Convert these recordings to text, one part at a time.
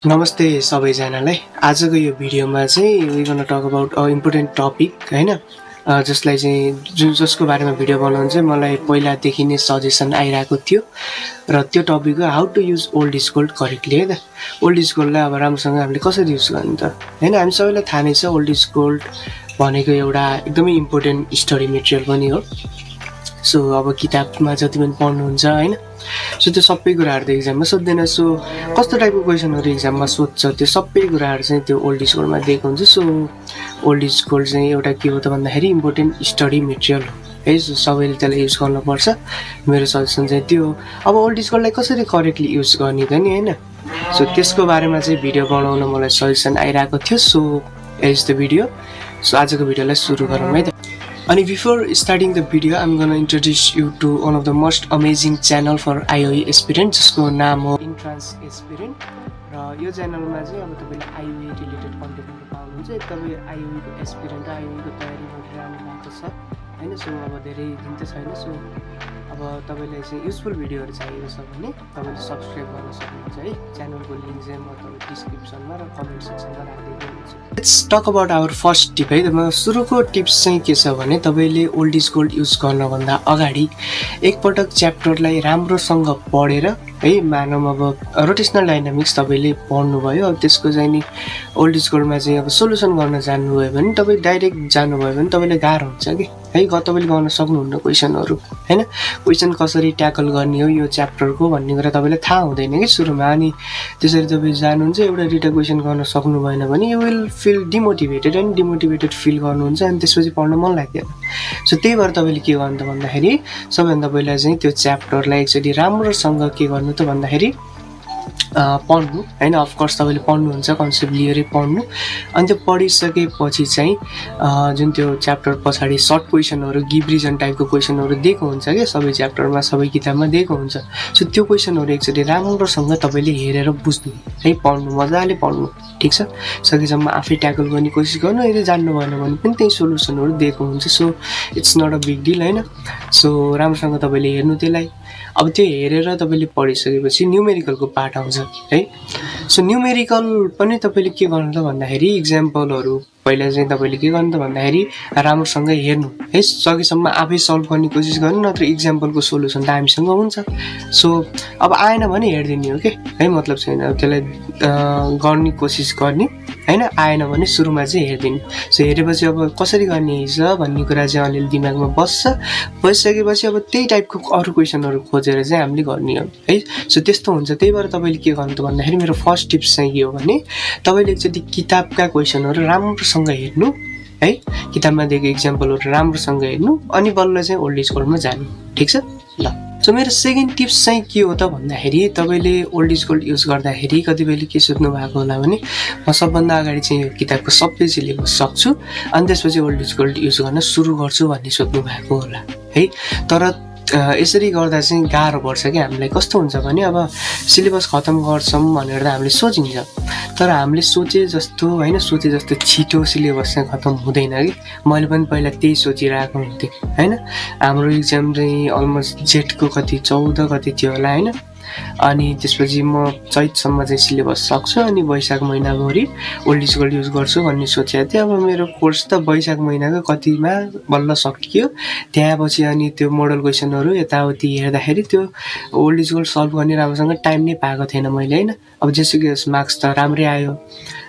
नमस्ते सबैजनालाई। आजको यो भिडियोमा चाहिँ we gonna talk about a important topic हैन, जसलाई चाहिँ जसको बारेमा भिडियो बनाउनु चाहिँ मलाई पहिलादेखि नै सजेसन आइरहेको थियो र त्यो टपिक हो how to use old is gold correctly है त। ओल्ड इज गोल्डलाई अब राम्रोसँग हामीले कसरी युज गर्ने त हैन। हामी सबैलाई थाहा नै छ ओल्ड इज गोल्ड भनेको एउटा एकदमै इम्पोर्टेन्ट स्टडी मेटेरियल पनि हो। सो अब किताबमा जति पनि पढ्नुहुन्छ हैन, सो त्यो सबै कुराहरू त इक्जाममा सोध्दैन। सो कस्तो टाइपको क्वेसनहरू इक्जाममा सोध्छ त्यो सबै कुराहरू चाहिँ त्यो ओल्ड इज गोल्डमा दिएको हुन्छ। सो ओल्ड इज गोल्ड चाहिँ एउटा के हो त भन्दाखेरि इम्पोर्टेन्ट स्टडी मेटेरियल हो है। सो सबैले त्यसलाई युज गर्नुपर्छ, मेरो सजेसन चाहिँ त्यो हो। अब ओल्ड इज गोल्डलाई कसरी करेक्टली युज गर्ने त नि हैन, सो त्यसको बारेमा चाहिँ भिडियो बनाउन मलाई सजेसन आइरहेको थियो। So as the video, so आजको भिडियोलाई सुरु गरौँ है त। अनि before starting the video I'm gonna introduce you to one of the most amazing channel for IOE aspirant, जसको नाम हो इन्ट्रान्स एस्पिरेन्ट। र यो च्यानलमा चाहिँ अब तपाईँले आइओई रिलेटेड कन्टेन्टहरू पाउनुहुन्छ। तपाईँ आइओईको एस्पिरेन्ट र आइओईको तयारी गरिरहनु भएको छ होइन, सो अब धेरै दिन त छैन। सो अब तपाईँलाई चाहिँ युजफुल भिडियोहरू चाहिएको छ भने तपाईँले सब्सक्राइब गर्न सक्नुहुन्छ है। च्यानलको लिङ्क चाहिँ म तपाईँको डिस्क्रिप्सनमा र कमेन्ट सेक्सनमा राखिदिएको हुन्छु। Let's talk about our first tip है त। सुरुको टिप्स चाहिँ के छ भने तपाईँले ओल्ड इज गोल्ड युज गर्नभन्दा अगाडि एकपटक च्याप्टरलाई राम्रोसँग पढेर है, मानौँ अब रोटेसनल डाइनामिक्स तपाईँले पढ्नुभयो, अब त्यसको चाहिँ नि ओल्ड इज गोल्डमा चाहिँ अब सोल्युसन गर्न जान्नुभयो भने तपाईँ डाइरेक्ट जानुभयो भने तपाईँले गाह्रो हुन्छ कि है। तपाईँले गर्न सक्नुहुन्न क्वेसनहरू होइन, क्वेसन कसरी ट्याकल गर्ने हो यो च्याप्टरको भन्ने कुरा तपाईँलाई थाहा हुँदैन कि सुरुमा। अनि त्यसरी तपाईँ जानुहुन्छ एउटा दुइटा क्वेसन गर्न सक्नु भएन भने यु विल फिल डिमोटिभेटेड, अनि डिमोटिभेटेड फिल गर्नुहुन्छ अनि त्यसपछि पढ्न मन लाग्दैन। सो त्यही भएर तपाईँले के गर्नु त भन्दाखेरि सबैभन्दा पहिला चाहिँ त्यो च्याप्टरलाई एकचोटि राम्रोसँग के गर्नु त भन्दाखेरि पढ्नु होइन। अफकोर्स तपाईँले पढ्नुहुन्छ, कन्सेप्ट लिएरै पढ्नु। अनि त्यो पढिसकेपछि चाहिँ जुन त्यो च्याप्टर पछाडि सर्ट क्वेसनहरू गिभ रिजन टाइपको क्वेसनहरू दिएको हुन्छ क्या, सबै च्याप्टरमा सबै किताबमा दिएको हुन्छ। सो त्यो क्वेसनहरू एकचोटि राम्रोसँग तपाईँले हेरेर बुझ्नु है, पढ्नु, मजाले पढ्नु, ठिक छ। सकेसम्म आफै ट्याकल गर्ने कोसिस गर्नु। यदि जान्नु भएन भने पनि त्यही सोल्युसनहरू दिएको हुन्छ। So it's not a big deal होइन। सो राम्रोसँग तपाईँले हेर्नु त्यसलाई। अब त्यो हेरेर तपाईँले पढिसकेपछि न्युमेरिकलको पार्ट आउँछ है। सो न्युमेरिकल पनि तपाईँले के गर्नु त भन्दाखेरि इक्जाम्पलहरू पहिला चाहिँ तपाईँले के गर्नु त भन्दाखेरि राम्रोसँग हेर्नु है, सकेसम्म आफै सल्भ गर्ने कोसिस गर्नु, नत्र इक्जाम्पलको सोल्युसन त हामीसँग हुन्छ। सो अब आएन भने हेरिदिने हो कि है, मतलब छैन त्यसलाई गर्ने कोसिस गर्ने होइन, आएन भने सुरुमा चाहिँ हेरिदिने। सो हेरेपछि अब कसरी गर्ने छ भन्ने कुरा चाहिँ अलिअलि दिमागमा बसिसकेपछि अब त्यही टाइपको अरू क्वेसनहरू खोजेर चाहिँ हामीले गर्ने हो है। सो त्यस्तो हुन्छ। त्यही भएर तपाईँले के गर्नु त भन्दाखेरि मेरो फर्स्ट टिप्स चाहिँ के हो भने तपाईँले एकचोटि किताबका क्वेसनहरू राम्रोसँग हेर्नु है, किताबमा दिएको इक्जाम्पलहरू राम्रोसँग हेर्नु, अनि बल्ल चाहिँ ओल्ड इज गोल्डमा जानु, ठिक छ ल। सो मेरो सेकेन्ड टिप्स चाहिँ के हो त भन्दाखेरि तपाईँले ओल्ड इज गोल्ड युज गर्दाखेरि कतिपयले के सोध्नु भएको होला भने म सबभन्दा अगाडि चाहिँ यो किताबको सबै सिलेबस सक्छु अनि त्यसपछि ओल्ड इज गोल्ड युज गर्न सुरु गर्छु भन्ने सोध्नु भएको होला है। तर यसरी गर्दा चाहिँ गाह्रो पर्छ कि हामीलाई। कस्तो हुन्छ भने अब सिलेबस खतम गर्छौँ भनेर त हामीले सोचिन्छ, तर हामीले सोचे जस्तो होइन, सोचे जस्तो छिटो सिलेबस चाहिँ खतम हुँदैन कि। मैले पनि पहिला त्यही सोचिरहेको हुन्थेँ होइन। हाम्रो इक्जाम चाहिँ अलमोस्ट जेठको कति 14 कति थियो होला होइन, अनि त्यसपछि म चैतसम्म चाहिँ सिलेबस सक्छु अनि वैशाख महिनाभरि ओल्ड इज गोल्ड युज गर्छु भन्ने सोचेको थिएँ। अब मेरो कोर्स त वैशाख महिनाको कतिमा बल्ल सकियो, त्यहाँपछि अनि त्यो मोडल क्वेसनहरू यताउति हेर्दाखेरि त्यो ओल्ड इज गोल्ड सल्भ गर्ने राम्रोसँग टाइम नै पाएको थिएन मैले होइन। अब जेसुकै होस् मार्क्स त राम्रै आयो,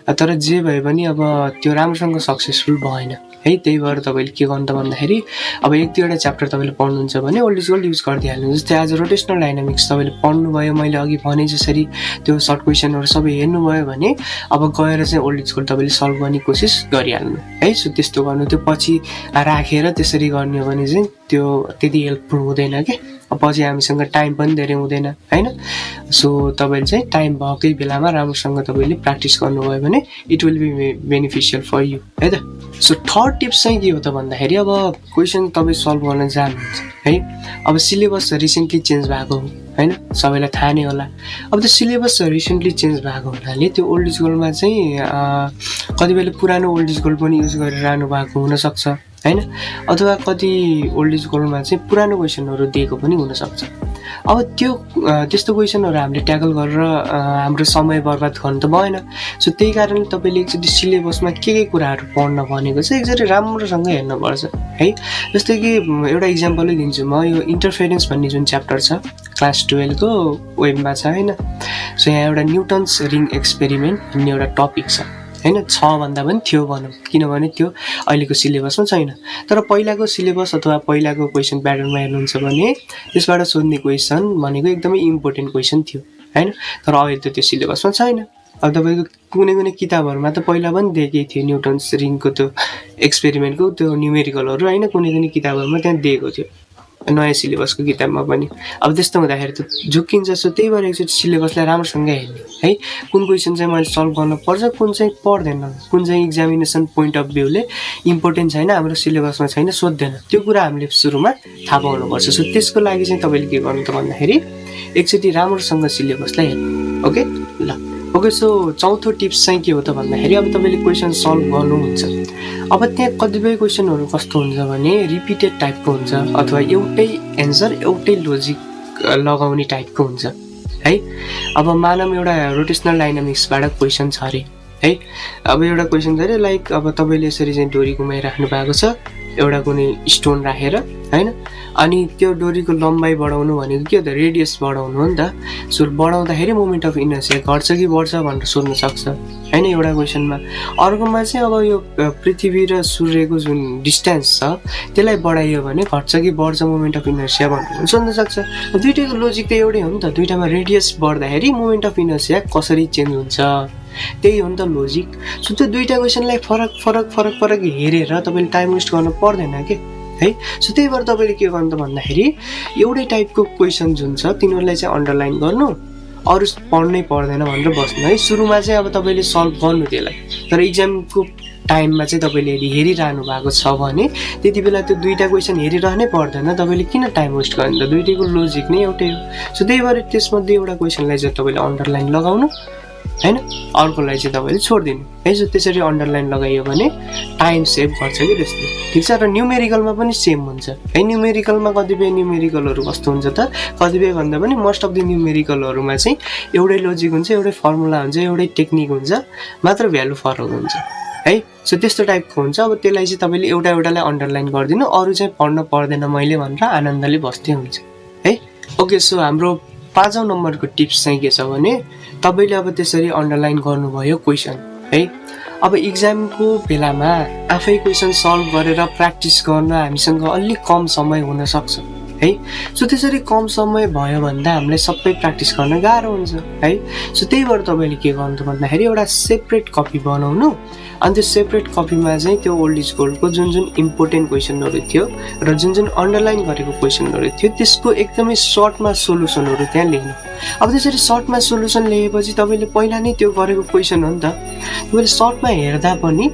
तर जे भए पनि अब त्यो राम्रोसँग सक्सेसफुल भएन है। त्यही भएर तपाईँले के गर्नु त भन्दाखेरि अब एक दुईवटा च्याप्टर तपाईँले पढ्नुहुन्छ भने ओल्ड इज गोल्ड युज गरिदिइहाल्नु। जस्तै आज रोटेसनल डाइनामिक्स तपाईँले पढ्नुभयो, मैले अघि भने जसरी त्यो सर्ट क्वेसनहरू सबै हेर्नुभयो भने अब गएर चाहिँ ओल्ड इज गोल्ड तपाईँले सल्भ गर्ने कोसिस गरिहाल्नु है। सो त्यस्तो गर्नु, त्यो पछि राखेर त्यसरी गर्ने हो भने चाहिँ त्यो त्यति हेल्पफुल हुँदैन कि, पछि हामीसँग टाइम पनि धेरै हुँदैन होइन। सो तपाईँले चाहिँ टाइम भएकै बेलामा राम्रोसँग तपाईँले प्र्याक्टिस गर्नुभयो भने it will be beneficial for you है त। सो थर्ड टिप्स चाहिँ के हो त भन्दाखेरि अब क्वेसन तपाईँ सल्भ गर्न जानुहुन्छ है। अब सिलेबस रिसेन्टली चेन्ज भएको हो होइन, सबैलाई थाहा नै होला। अब त्यो सिलेबस रिसेन्टली चेन्ज भएको हुनाले त्यो ओल्ड इज गोल्डमा चाहिँ कतिपयले पुरानो ओल्ड इज गोल्ड पनि युज गरिरहनु भएको हुनसक्छ हैन, अथवा कति ओल्ड इज गोल्डमा चाहिँ पुरानो क्वेसनहरू दिएको पनि हुनसक्छ। अब त्यो त्यस्तो क्वेसनहरू हामीले ट्याकल गरेर हाम्रो समय बर्बाद गर्नु त भएन। सो त्यही कारणले तपाईँले एकचोटि सिलेबसमा के कुराहरू पढ्न भनेको छ एकचोटि राम्रोसँग हेर्नुपर्छ है। जस्तै कि एउटा इक्जाम्पलै दिन्छु म, यो इन्टरफेरेन्स भन्ने जुन च्याप्टर छ क्लास 12 को वेबमा छ हैन। सो यहाँ एउटा न्युटन्स रिङ एक्सपेरिमेन्ट भन्ने एउटा टपिक छ हैन, छ भन्दा पनि थियो भनौँ, किनभने त्यो अहिलेको सिलेबसमा छैन। तर पहिलाको सिलेबस अथवा पहिलाको क्वेसन प्याटर्नमा हेर्नुहुन्छ भने त्यसबाट सोध्ने क्वेसन भनेको एकदमै इम्पोर्टेन्ट क्वेसन थियो हैन। तर अहिले त त्यो सिलेबसमा छैन। अब तपाईँको कुनै किताबहरूमा त पहिला पनि दिएकै थियो न्युटन्स रिङको त्यो एक्सपेरिमेन्टको त्यो न्युमेरिकलहरू हैन, कुनै किताबहरूमा त्यहाँ दिएको थियो नयाँ सिलेबसको किताबमा पनि। अब त्यस्तो हुँदाखेरि त झुक्किन्छ। सो त्यही भएर एकचोटि सिलेबसलाई राम्रोसँग हेर्ने है, कुन क्वेसन चाहिँ मैले सल्भ गर्नुपर्छ, कुन चाहिँ पर्दैन, कुन चाहिँ इक्जामिनेसन पोइन्ट अफ भ्यूले इम्पोर्टेन्ट छैन, हाम्रो सिलेबसमा छैन, सोध्दैन, त्यो कुरा हामीले सुरुमा थाहा पाउनुपर्छ। सो त्यसको लागि चाहिँ तपाईँले के गर्नु त भन्दाखेरि एकचोटि राम्रोसँग सिलेबसलाई हेर्नु। ओके ल, ओके। सो चौथो टिप्स चाहिँ के हो त भन्दाखेरि अब तपाईँले क्वेसन सल्भ गर्नुहुन्छ। अब त्यहाँ कतिपय क्वेसनहरू कस्तो हुन्छ भने रिपिटेड टाइपको हुन्छ अथवा एउटै एन्सर एउटै लोजिक लगाउने टाइपको हुन्छ है। अब मानौँ एउटा रोटेसनल डाइनामिक्सबाट क्वेसन छ अरे है। अब एउटा क्वेसन छ अरे लाइक अब तपाईँले यसरी चाहिँ डोरी घुमाइराख्नु भएको छ एउटा कुनै स्टोन राखेर हैन, अनि त्यो डोरीको लम्बाइ बढाउनु भनेको के हो त, रेडियस बढाउनु हो नि त। सो बढाउँदाखेरि मोमेन्ट अफ इनर्सिया घट्छ कि बढ्छ भनेर सोध्न सक्छ हैन एउटा क्वेसनमा। अर्कोमा चाहिँ अब यो पृथ्वी र सूर्यको जुन डिस्टेन्स छ त्यसलाई बढाइयो भने घट्छ कि बढ्छ मोमेन्ट अफ इनर्सिया भनेर सोध्न सक्छ। दुईटैको लोजिक त एउटै हो नि त, दुईटामा रेडियस बढ्दाखेरि मोमेन्ट अफ इनर्सिया कसरी चेन्ज हुन्छ, त्यही हो नि त लोजिक। सो त्यो दुईटा क्वेसनलाई फरक हेरेर तपाईँले टाइम वेस्ट गर्नु पर्दैन के है। सो त्यही भएर तपाईँले के गर्नु त भन्दाखेरि एउटै टाइपको क्वेसन जुन छ तिनीहरूलाई चाहिँ अन्डरलाइन गर्नु, अरू पढ्नै पर्दैन भनेर बस्नु है। सुरुमा चाहिँ अब तपाईँले सल्भ गर्नु त्यसलाई, तर इक्जामको टाइममा चाहिँ तपाईँले यदि हेरिरहनु भएको छ भने त्यति बेला त्यो दुईटा क्वेसन हेरिरहनै पर्दैन, तपाईँले किन टाइम वेस्ट गर्नु त, दुईटैको लोजिक नै एउटै हो। सो त्यही भएर त्यसमध्ये एउटा क्वेसनलाई चाहिँ तपाईँले अन्डरलाइन लगाउनु हैन, अर्कोलाई चाहिँ तपाईँले छोडिदिनु है। सो त्यसरी अन्डरलाइन लगाइयो भने टाइम सेभ गर्छ कि त्यसले, ठिक छ। र न्युमेरिकलमा पनि सेम हुन्छ है। न्युमेरिकलमा कतिपय न्युमेरिकलहरू कस्तो हुन्छ त, कतिपय भन्दा पनि मोस्ट अफ द न्युमेरिकलहरूमा चाहिँ एउटै लोजिक हुन्छ, एउटै फर्मुला हुन्छ, एउटै टेक्निक हुन्छ, मात्र भ्यालु फरक हुन्छ है। सो त्यस्तो टाइपको हुन्छ। अब त्यसलाई चाहिँ तपाईँले एउटालाई अन्डरलाइन गरिदिनु, अरू चाहिँ पढ्न पर्दैन मैले भनेर आनन्दले बस्दै हुन्छ है। ओके, सो हाम्रो 5औं नम्बरको टिप्स चाहिँ के छ भने तपाईँले अब त्यसरी अन्डरलाइन गर्नुभयो क्वेसन है। अब इक्जामको बेलामा आफै क्वेसन सल्भ गरेर प्र्याक्टिस गर्न हामीसँग अलिक कम समय हुनसक्छ है। सो त्यसरी कम समय भयो भन्दा हामीलाई सबै प्र्याक्टिस गर्न गाह्रो हुन्छ है। सो त्यही भएर तपाईँले के गर्नु त भन्दाखेरि एउटा सेपरेट कपी बनाउनु, अनि त्यो सेपरेट कपीमा चाहिँ त्यो ओल्ड इज गोल्डको जुन इम्पोर्टेन्ट क्वेसनहरू थियो र जुन अन्डरलाइन गरेको क्वेसनहरू थियो त्यसको एकदमै सर्टमा सोल्युसनहरू त्यहाँ लेख्नु। अब त्यसरी सर्टमा सोल्युसन लेखेपछि तपाईँले पहिला नै त्यो गरेको क्वेसन हो नि त, तपाईँले सर्टमा हेर्दा पनि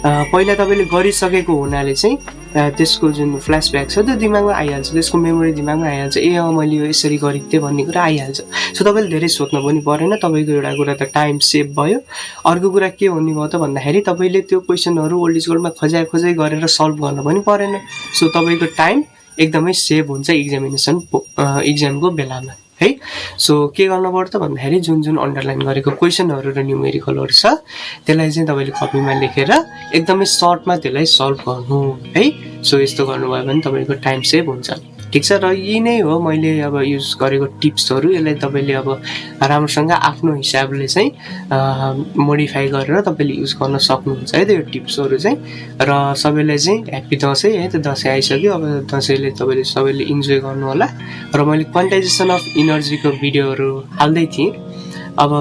पहिला तपाईँले गरिसकेको हुनाले चाहिँ त्यसको जुन फ्ल्यासब्याक छ त्यो दिमागमा आइहाल्छ, त्यसको मेमोरी दिमागमा आइहाल्छ, ए मैले यो यसरी गरेको थिएँ भन्ने कुरा आइहाल्छ। सो तपाईँले धेरै सोध्नु पनि परेन, तपाईँको एउटा कुरा त टाइम सेभ भयो। अर्को कुरा के हुने भयो त भन्दाखेरि तपाईँले त्यो क्वेसनहरू ओल्ड इज गोल्डमा खोजाइ गरेर सल्भ गर्नु पनि परेन। सो तपाईँको टाइम एकदमै सेभ हुन्छ इक्जामको बेलामा है। सो के गर्नु पर्छ भन्दाखेरि जुन अन्डरलाइन गरेको क्वेसनहरू र न्युमेरिकलहरू छ त्यसलाई चाहिँ तपाईँले कपीमा लेखेर एकदमै सर्टमा त्यसलाई सल्भ गर्नु है। सो यस्तो गर्नुभयो भने तपाईँको टाइम सेभ हुन्छ, ठिक छ। र यी नै हो मैले अब युज गरेको टिप्सहरू। यसलाई तपाईँले अब राम्रोसँग आफ्नो हिसाबले चाहिँ मोडिफाई गरेर तपाईँले युज गर्न सक्नुहुन्छ है त यो टिप्सहरू चाहिँ। र सबैलाई चाहिँ ह्याप्पी दसैँ है त, दसैँ आइसक्यो। अब दसैँले तपाईँले सबैले इन्जोय गर्नु होला। र मैले क्वान्टाइजेसन अफ इनर्जीको भिडियोहरू हाल्दै थिएँ, अब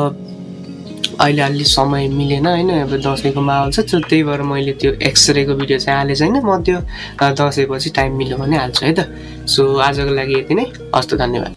अहिले अलि समय मिलेन हैन, अब दसैँको माहौल छ, त्यही भएर मैले त्यो एक्सरेको भिडियो चाहिँ हाले छैन। म त्यो दसैँपछि टाइम मिल्यो भने हाल्छु है त। सो आजको लागि यति नै, हस् त, धन्यवाद।